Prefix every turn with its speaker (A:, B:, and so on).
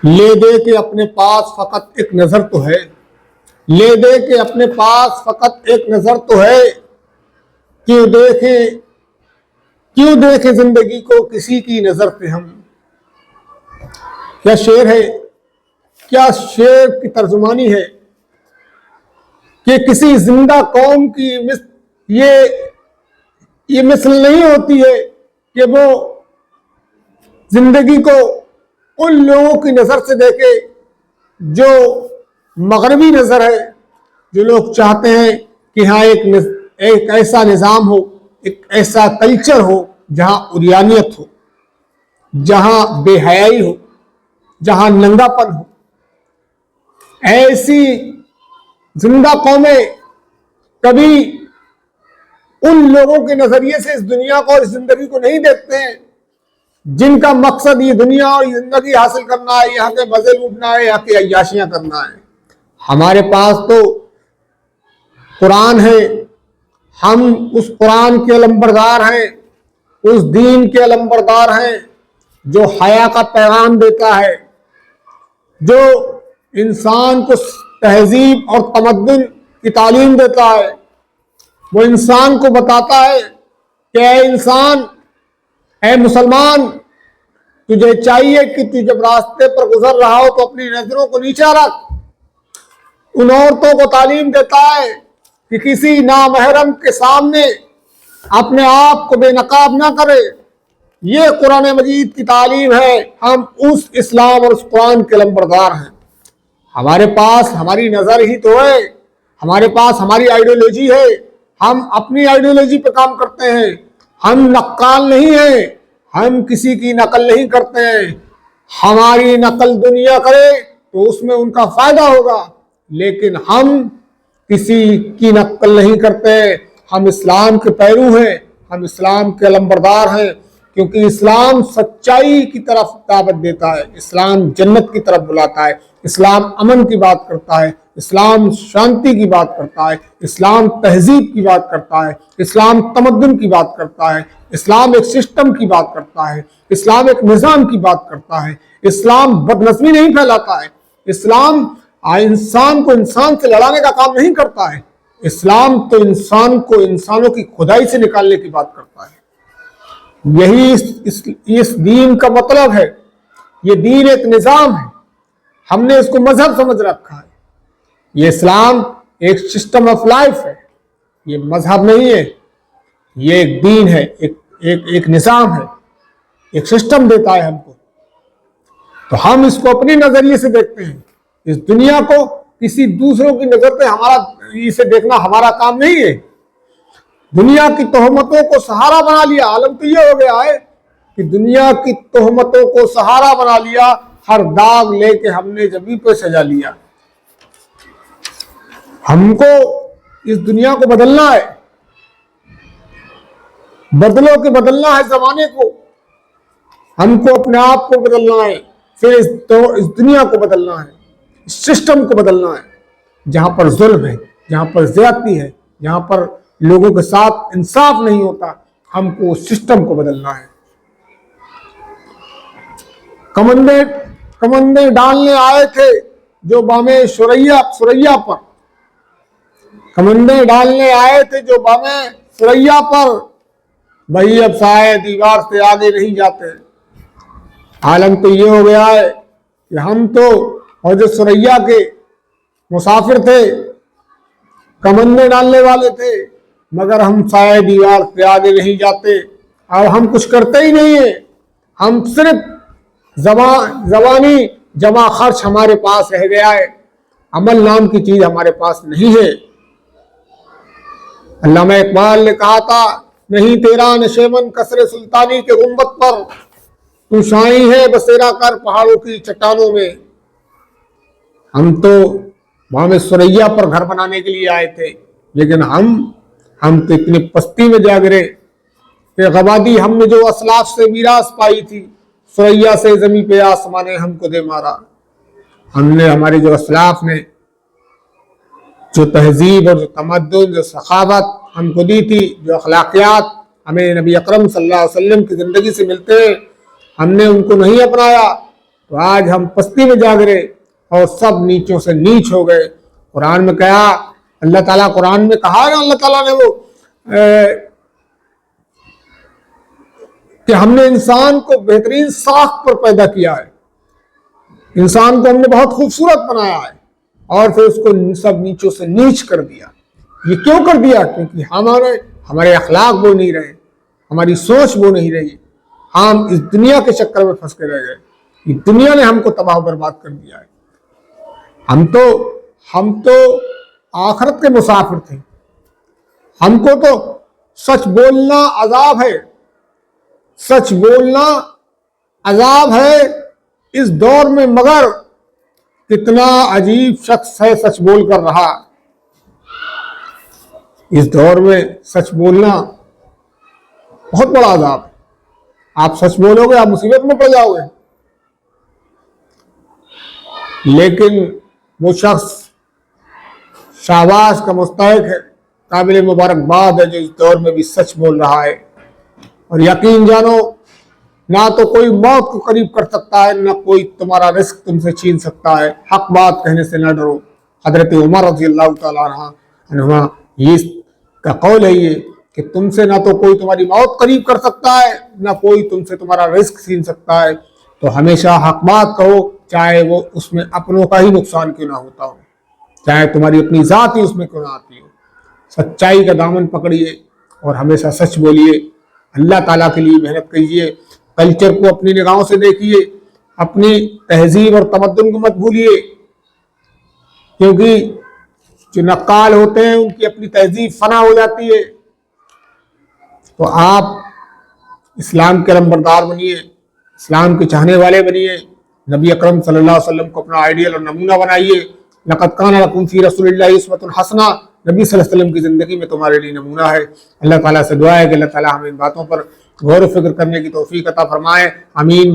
A: لے دے کے اپنے پاس فقط ایک نظر تو ہے، لے دے کے اپنے پاس فقط ایک نظر تو ہے، کیوں دیکھیں زندگی کو کسی کی نظر پہ ہم۔ کیا شعر ہے، کیا شعر کی ترجمانی ہے کہ کسی زندہ قوم کی یہ مثل نہیں ہوتی ہے کہ وہ زندگی کو ان لوگوں کی نظر سے دیکھے جو مغربی نظر ہے، جو لوگ چاہتے ہیں کہ ہاں ایک ایسا نظام ہو، ایک ایسا کلچر ہو جہاں عریانیت ہو، جہاں بے حیائی ہو، جہاں ننگا پن ہو۔ ایسی زندہ قومیں کبھی ان لوگوں کے نظریے سے اس دنیا کو اور اس زندگی کو نہیں دیکھتے ہیں جن کا مقصد یہ دنیا اور یہ زندگی حاصل کرنا ہے، یہاں کے مزے لوٹنا ہے، یہاں کی عیاشیاں کرنا ہے۔ ہمارے پاس تو قرآن ہے، ہم اس قرآن کے علمبردار ہیں، اس دین کے علمبردار ہیں جو حیا کا پیغام دیتا ہے، جو انسان کو تہذیب اور تمدن کی تعلیم دیتا ہے۔ وہ انسان کو بتاتا ہے کہ اے انسان، اے مسلمان، تجھے چاہیے کہ تو جب راستے پر گزر رہا ہو تو اپنی نظروں کو نیچا رکھ۔ ان عورتوں کو تعلیم دیتا ہے کہ کسی نامحرم کے سامنے اپنے آپ کو بے نقاب نہ کرے۔ یہ قرآن مجید کی تعلیم ہے۔ ہم اس اسلام اور اس قرآن کے علمبردار ہیں۔ ہمارے پاس ہماری نظر ہی تو ہے، ہمارے پاس ہماری آئیڈیالوجی ہے، ہم اپنی آئیڈیالوجی پہ کام کرتے ہیں، ہم نقال نہیں ہیں، ہم کسی کی نقل نہیں کرتے ہیں۔ ہماری نقل دنیا کرے تو اس میں ان کا فائدہ ہوگا، لیکن ہم کسی کی نقل نہیں کرتے۔ ہم اسلام کے پیرو ہیں، ہم اسلام کے علمبردار ہیں، کیونکہ اسلام سچائی کی طرف دعوت دیتا ہے، اسلام جنت کی طرف بلاتا ہے، اسلام امن کی بات کرتا ہے، اسلام شانتی کی بات کرتا ہے، اسلام تہذیب کی بات کرتا ہے، اسلام تمدن کی بات کرتا ہے، اسلام ایک سسٹم کی بات کرتا ہے، اسلام ایک نظام کی بات کرتا ہے۔ اسلام بدنظمی نہیں پھیلاتا ہے، اسلام انسان کو انسان سے لڑانے کا کام نہیں کرتا ہے، اسلام تو انسان کو انسانوں کی کھدائی سے نکالنے کی بات کرتا ہے۔ یہی اس دین کا مطلب ہے۔ یہ دین ایک نظام ہے، ہم نے اس کو مذہب سمجھ رکھا ہے۔ یہ اسلام ایک سسٹم آف لائف ہے، یہ مذہب نہیں ہے، یہ ایک دین ہے، ایک نظام ہے، ایک سسٹم دیتا ہے ہم کو۔ تو ہم اس کو اپنی نظریے سے دیکھتے ہیں، اس دنیا کو کسی دوسروں کی نظر پہ اسے دیکھنا ہمارا کام نہیں ہے۔ دنیا کی تہمتوں کو سہارا بنا لیا۔ عالم تو یہ ہو گیا ہے کہ دنیا کی تہمتوں کو سہارا بنا لیا، ہر داغ لے کے ہم نے جبھی پہ سجا لیا۔ ہم کو اس دنیا کو بدلنا ہے، بدلو کہ بدلنا ہے زمانے کو، ہم کو اپنے آپ کو بدلنا ہے، پھر اس دنیا کو بدلنا ہے، اس سسٹم کو بدلنا ہے۔ جہاں پر ظلم ہے، جہاں پر زیادتی ہے، جہاں پر لوگوں کے ساتھ انصاف نہیں ہوتا، ہم کو اس سسٹم کو بدلنا ہے۔ کمندیں ڈالنے آئے تھے جو بام سریا پر، کمندیں ڈالنے آئے تھے جو بام سریا پر، وہی اب سائے دیوار سے آگے نہیں جاتے۔ عالم تو یہ ہو گیا ہے کہ ہم تو حضرت سریا کے مسافر تھے، کمندیں ڈالنے والے تھے، مگر ہم سائے دیوار سے آگے نہیں جاتے، اور ہم کچھ کرتے ہی نہیں ہیں۔ ہم صرف زبانی جمع خرچ ہمارے پاس رہ گیا ہے، عمل نام کی چیز ہمارے پاس نہیں ہے۔ علامہ اقبال نے کہا تھا، نہیں تیرا نشیمن کسر سلطانی کے گنبد پر، تو شاہی ہے بسیرا کر پہاڑوں کی چٹانوں میں۔ ہم تو بام سریا پر گھر بنانے کے لیے آئے تھے، لیکن ہم تو اتنی پستی میں جا گرے کہ غبادی ہم نے جو اسلاف سے میراث پائی تھی، سریا سے زمین پہ آسمان نے ہم کو دے مارا۔ ہمارے جو اسلاف نے جو تہذیب اور جو تمدن، جو ثقافت ہم کو دی تھی، جو اخلاقیات ہمیں نبی اکرم صلی اللہ علیہ وسلم کی زندگی سے ملتے ہیں، ہم نے ان کو نہیں اپنایا، تو آج ہم پستی میں جا گرے اور سب نیچوں سے نیچ ہو گئے۔ قرآن میں کہا، اللہ تعالیٰ قرآن میں کہا نا، اللہ تعالیٰ نے وہ کہ ہم نے انسان کو بہترین ساخت پر پیدا کیا ہے، انسان کو ہم نے بہت خوبصورت بنایا ہے، اور پھر اس کو سب نیچوں سے نیچ کر دیا۔ یہ کیوں کر دیا؟ کیونکہ ہمارے اخلاق وہ نہیں رہے، ہماری سوچ وہ نہیں رہی، ہم اس دنیا کے چکر میں پھنس کے رہ گئے۔ یہ دنیا نے ہم کو تباہ و برباد کر دیا ہے۔ ہم تو آخرت کے مسافر تھے، ہم کو تو سچ بولنا عذاب ہے، سچ بولنا عذاب ہے اس دور میں، مگر کتنا عجیب شخص ہے سچ بول کر رہا۔ اس دور میں سچ بولنا بہت بڑا عذاب ہے۔ آپ سچ بولو گے آپ مصیبت میں پڑ جاؤ گے۔ لیکن وہ شخص شاباش کا مستحق ہے، قابل مبارکباد ہے، جو اس دور میں بھی سچ بول رہا ہے۔ اور یقین جانو، نہ تو کوئی موت کو قریب کر سکتا ہے، نہ کوئی تمہارا رزق تم سے چھین سکتا ہے۔ حق بات کہنے سے نہ ڈرو۔ حضرت عمر رضی اللہ تعالیٰ عنہ یہ کا قول ہے یہ کہ تم سے نہ تو کوئی تمہاری موت قریب کر سکتا ہے، نہ کوئی تم سے تمہارا رزق چھین سکتا ہے۔ تو ہمیشہ حق بات کہو، چاہے وہ اس میں اپنوں کا ہی نقصان کیوں نہ ہوتا ہو، چاہے تمہاری اپنی ذات ہی اس میں کیوں نہ آتی ہو۔ سچائی کا دامن پکڑیے اور ہمیشہ سچ بولیے، اللہ تعالیٰ کے لیے محنت کیجیے، کلچر کو اپنی نگاہوں سے دیکھیے، اپنی تہذیب اور تمدن کو مت بھولیے، کیونکہ جو نقال ہوتے ہیں ان کی اپنی تہذیب فنا ہو جاتی ہے۔ تو آپ اسلام کے علمبردار بنیے، اسلام کے چاہنے والے بنیے، نبی اکرم صلی اللہ علیہ وسلم کو اپنا آئیڈیل اور نمونہ بنائیے۔ لقد کان لکم فی رسول اللہ اسوۃ حسنہ، نبی صلی اللہ علیہ وسلم کی زندگی میں تمہارے لیے نمونہ ہے۔ اللہ تعالیٰ سے دعا ہے کہ اللہ تعالیٰ ہمیں ان باتوں پر غور و فکر کرنے کی توفیق عطا فرمائے۔ آمین۔